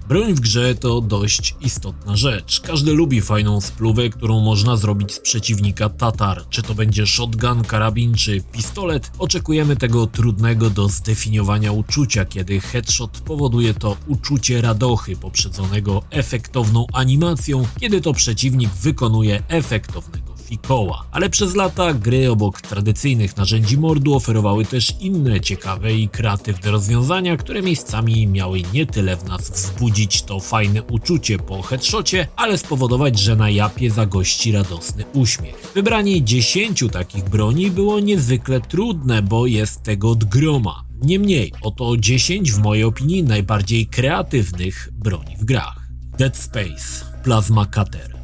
Broń w grze to dość istotna rzecz. Każdy lubi fajną spluwę, którą można zrobić z przeciwnika tatar. Czy to będzie shotgun, karabin czy pistolet? Oczekujemy tego trudnego do zdefiniowania uczucia, kiedy headshot powoduje to uczucie radochy poprzedzonego efektowną animacją, kiedy to przeciwnik wykonuje efektownego fikoła. Ale przez lata gry obok tradycyjnych narzędzi mordu oferowały też inne ciekawe i kreatywne rozwiązania, które miejscami miały nie tyle w nas wzbudzić to fajne uczucie po headshocie, ale spowodować, że na japie zagości radosny uśmiech. Wybranie 10 takich broni było niezwykle trudne, bo jest tego od groma. Niemniej, oto 10 w mojej opinii najbardziej kreatywnych broni w grach. Dead Space Plasma Cutter.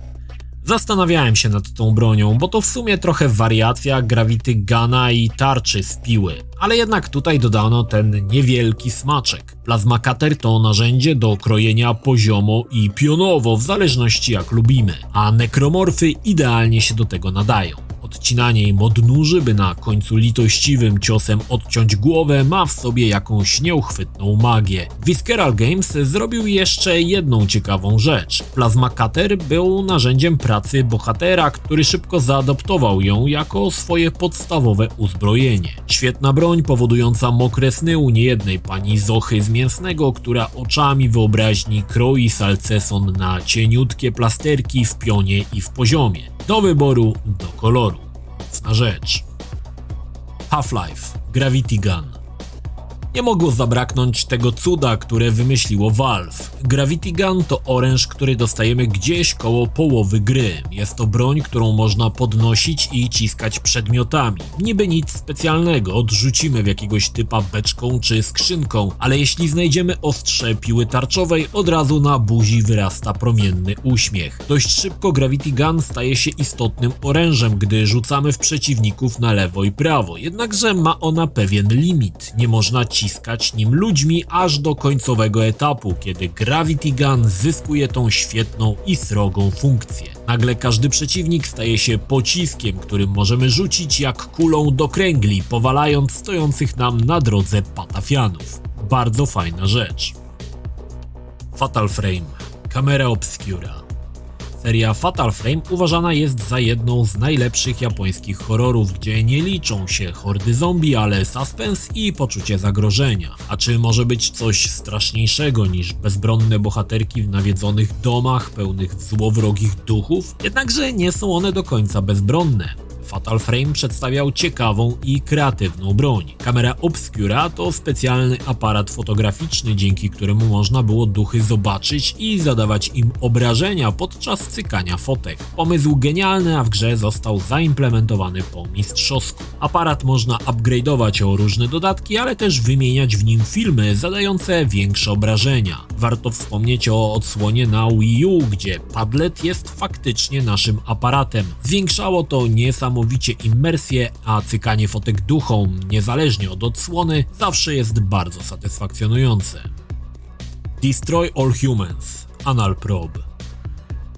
Zastanawiałem się nad tą bronią, bo to w sumie trochę wariacja Gravity Guna i tarczy z piły, ale jednak tutaj dodano ten niewielki smaczek. Plasma Cutter to narzędzie do krojenia poziomo i pionowo, w zależności jak lubimy, a nekromorfy idealnie się do tego nadają. Odcinanie im odnóży, by na końcu litościwym ciosem odciąć głowę, ma w sobie jakąś nieuchwytną magię. Visceral Games zrobił jeszcze jedną ciekawą rzecz. Plasma Cutter był narzędziem pracy bohatera, który szybko zaadoptował ją jako swoje podstawowe uzbrojenie. Świetna broń powodująca mokre sny u niejednej pani Zochy z Mięsnego, która oczami wyobraźni kroi salceson na cieniutkie plasterki w pionie i w poziomie. Do wyboru, do koloru. Mocna rzecz. Half-Life Gravity Gun. Nie mogło zabraknąć tego cuda, które wymyśliło Valve. Gravity Gun to oręż, który dostajemy gdzieś koło połowy gry. Jest to broń, którą można podnosić i ciskać przedmiotami. Niby nic specjalnego, odrzucimy w jakiegoś typa beczką czy skrzynką, ale jeśli znajdziemy ostrze piły tarczowej, od razu na buzi wyrasta promienny uśmiech. Dość szybko Gravity Gun staje się istotnym orężem, gdy rzucamy w przeciwników na lewo i prawo. Jednakże ma ona pewien limit. Nie można ciskać nim ludźmi aż do końcowego etapu, kiedy Gravity Gun zyskuje tą świetną i srogą funkcję. Nagle każdy przeciwnik staje się pociskiem, którym możemy rzucić jak kulą do kręgli, powalając stojących nam na drodze patafianów. Bardzo fajna rzecz. Fatal Frame Camera Obscura. Seria Fatal Frame uważana jest za jedną z najlepszych japońskich horrorów, gdzie nie liczą się hordy zombie, ale suspens i poczucie zagrożenia. A czy może być coś straszniejszego niż bezbronne bohaterki w nawiedzonych domach pełnych złowrogich duchów? Jednakże nie są one do końca bezbronne. Fatal Frame przedstawiał ciekawą i kreatywną broń. Camera Obscura to specjalny aparat fotograficzny, dzięki któremu można było duchy zobaczyć i zadawać im obrażenia podczas cykania fotek. Pomysł genialny, a w grze został zaimplementowany po mistrzowsku. Aparat można upgrade'ować o różne dodatki, ale też wymieniać w nim filmy zadające większe obrażenia. Warto wspomnieć o odsłonie na Wii U, gdzie padlet jest faktycznie naszym aparatem. Zwiększało to niesamowicie immersję, a cykanie fotek duchom, niezależnie od odsłony, zawsze jest bardzo satysfakcjonujące. Destroy All Humans Anal Probe.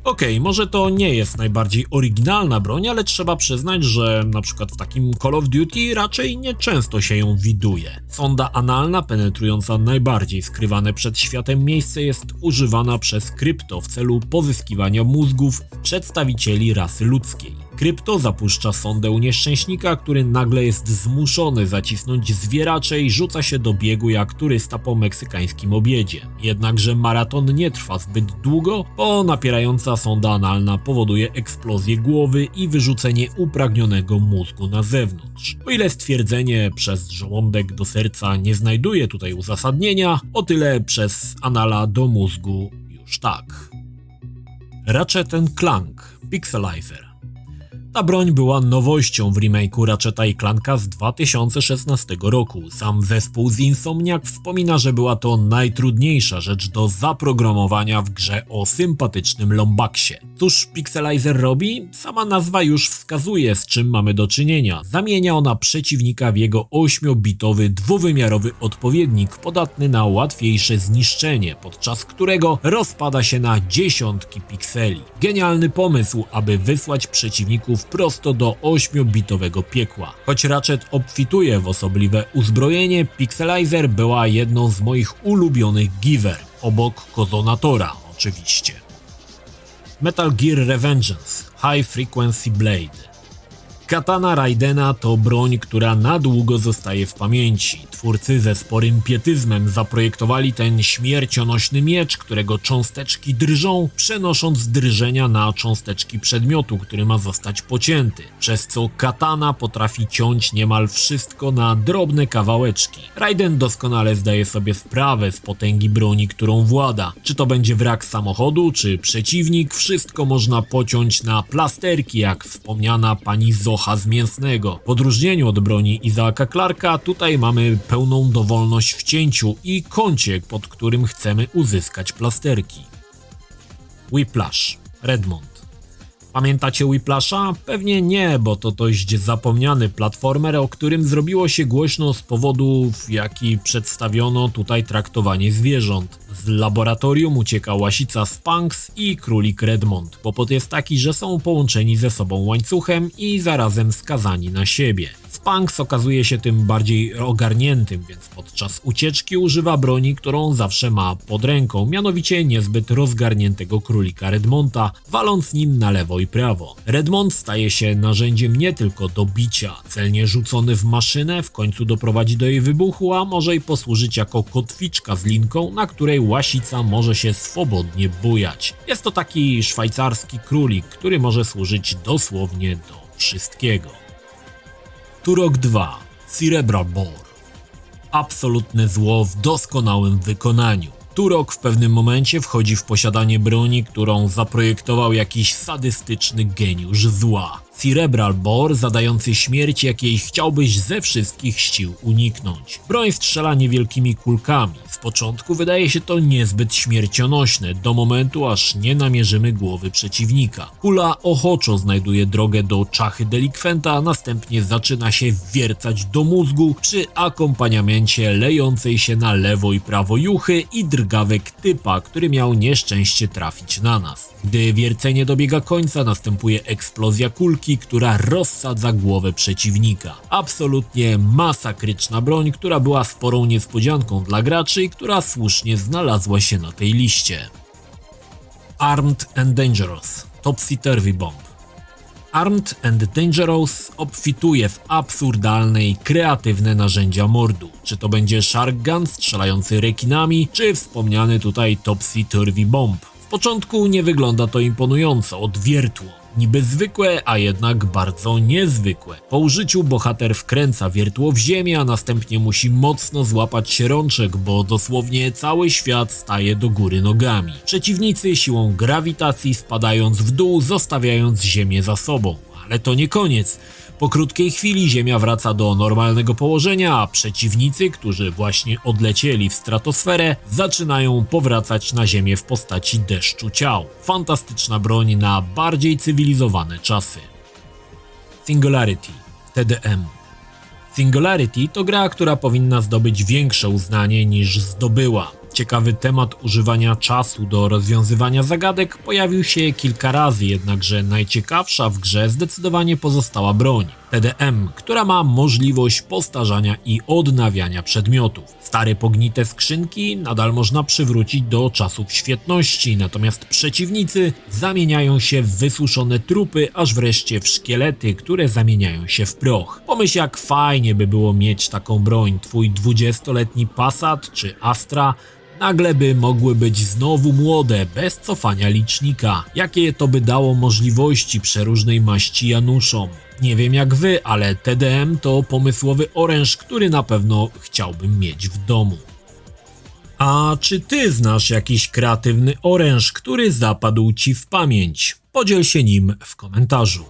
Okej, może to nie jest najbardziej oryginalna broń, ale trzeba przyznać, że na przykład w takim Call of Duty raczej nieczęsto się ją widuje. Sonda analna penetrująca najbardziej skrywane przed światem miejsce jest używana przez Krypto w celu pozyskiwania mózgów przedstawicieli rasy ludzkiej. Krypto zapuszcza sondę u nieszczęśnika, który nagle jest zmuszony zacisnąć zwieracze i rzuca się do biegu jak turysta po meksykańskim obiedzie. Jednakże maraton nie trwa zbyt długo, bo napierająca sonda analna powoduje eksplozję głowy i wyrzucenie upragnionego mózgu na zewnątrz. O ile stwierdzenie przez żołądek do serca nie znajduje tutaj uzasadnienia, o tyle przez anala do mózgu już tak. Ratchet & Clank Pixelizer. Ta broń była nowością w remake'u Ratcheta & Clanka z 2016 roku. Sam zespół z Insomniac wspomina, że była to najtrudniejsza rzecz do zaprogramowania w grze o sympatycznym lombaksie. Cóż Pixelizer robi? Sama nazwa już wskazuje, z czym mamy do czynienia. Zamienia ona przeciwnika w jego 8-bitowy, dwuwymiarowy odpowiednik podatny na łatwiejsze zniszczenie, podczas którego rozpada się na dziesiątki pikseli. Genialny pomysł, aby wysłać przeciwników prosto do 8-bitowego piekła. Choć Ratchet obfituje w osobliwe uzbrojenie, Pixelizer była jedną z moich ulubionych giver. obok Kozonatora oczywiście. Metal Gear Revengeance High Frequency Blade. Katana Raidena to broń, która na długo zostaje w pamięci. Twórcy ze sporym pietyzmem zaprojektowali ten śmiercionośny miecz, którego cząsteczki drżą, przenosząc drżenia na cząsteczki przedmiotu, który ma zostać pocięty, przez co katana potrafi ciąć niemal wszystko na drobne kawałeczki. Raiden doskonale zdaje sobie sprawę z potęgi broni, którą włada. Czy to będzie wrak samochodu, czy przeciwnik, wszystko można pociąć na plasterki, jak wspomniana pani Zoha z Mięsnego. W odróżnieniu od broni Isaaca Clarka, tutaj mamy pełną dowolność w cięciu i kącie, pod którym chcemy uzyskać plasterki. Whiplash Redmond. Pamiętacie Whiplasha? Pewnie nie, bo to dość zapomniany platformer, o którym zrobiło się głośno z powodu, w jaki przedstawiono tutaj traktowanie zwierząt. Z laboratorium ucieka łasica Sphinx i królik Redmond. Kłopot jest taki, że są połączeni ze sobą łańcuchem i zarazem skazani na siebie. Sphinx okazuje się tym bardziej ogarniętym, więc podczas ucieczki używa broni, którą zawsze ma pod ręką, mianowicie niezbyt rozgarniętego królika Redmonda, waląc nim na lewo i prawo. Redmond staje się narzędziem nie tylko do bicia, celnie rzucony w maszynę w końcu doprowadzi do jej wybuchu, a może i posłużyć jako kotwiczka z linką, na której łasica może się swobodnie bujać. Jest to taki szwajcarski królik, który może służyć dosłownie do wszystkiego. Turok 2 Cerebral Bore. Absolutne zło w doskonałym wykonaniu. Turok w pewnym momencie wchodzi w posiadanie broni, którą zaprojektował jakiś sadystyczny geniusz zła. Cerebral Bore zadający śmierć, jakiej chciałbyś ze wszystkich sił uniknąć. Broń strzela niewielkimi kulkami. Z początku wydaje się to niezbyt śmiercionośne, do momentu aż nie namierzymy głowy przeciwnika. Kula ochoczo znajduje drogę do czachy delikwenta, a następnie zaczyna się wwiercać do mózgu przy akompaniamencie lejącej się na lewo i prawo juchy i drgawek typa, który miał nieszczęście trafić na nas. Gdy wiercenie dobiega końca, następuje eksplozja kulki, która rozsadza głowę przeciwnika. Absolutnie masakryczna broń, która była sporą niespodzianką dla graczy i która słusznie znalazła się na tej liście. Armed and Dangerous Topsy-Turvy Bomb. Armed and Dangerous obfituje w absurdalne i kreatywne narzędzia mordu. Czy to będzie Shark Gun strzelający rekinami, czy wspomniany tutaj Topsy-Turvy Bomb. W początku nie wygląda to imponująco, odwiertło. Niby zwykłe, a jednak bardzo niezwykłe. Po użyciu bohater wkręca wiertło w ziemię, a następnie musi mocno złapać się rączek, bo dosłownie cały świat staje do góry nogami. Przeciwnicy siłą grawitacji spadając w dół, zostawiając ziemię za sobą. Ale to nie koniec. Po krótkiej chwili ziemia wraca do normalnego położenia, a przeciwnicy, którzy właśnie odlecieli w stratosferę, zaczynają powracać na ziemię w postaci deszczu ciał. Fantastyczna broń na bardziej cywilizowane czasy. Singularity TDM. Singularity to gra, która powinna zdobyć większe uznanie niż zdobyła. Ciekawy temat używania czasu do rozwiązywania zagadek pojawił się kilka razy, jednakże najciekawsza w grze zdecydowanie pozostała broń. TDM, która ma możliwość powtarzania i odnawiania przedmiotów. Stare pognite skrzynki nadal można przywrócić do czasów świetności, natomiast przeciwnicy zamieniają się w wysuszone trupy, aż wreszcie w szkielety, które zamieniają się w proch. Pomyśl, jak fajnie by było mieć taką broń. Twój 20-letni Passat czy Astra nagle by mogły być znowu młode, bez cofania licznika. Jakie to by dało możliwości przeróżnej maści Januszom. Nie wiem jak wy, ale TDM to pomysłowy oręż, który na pewno chciałbym mieć w domu. A czy ty znasz jakiś kreatywny oręż, który zapadł ci w pamięć? Podziel się nim w komentarzu.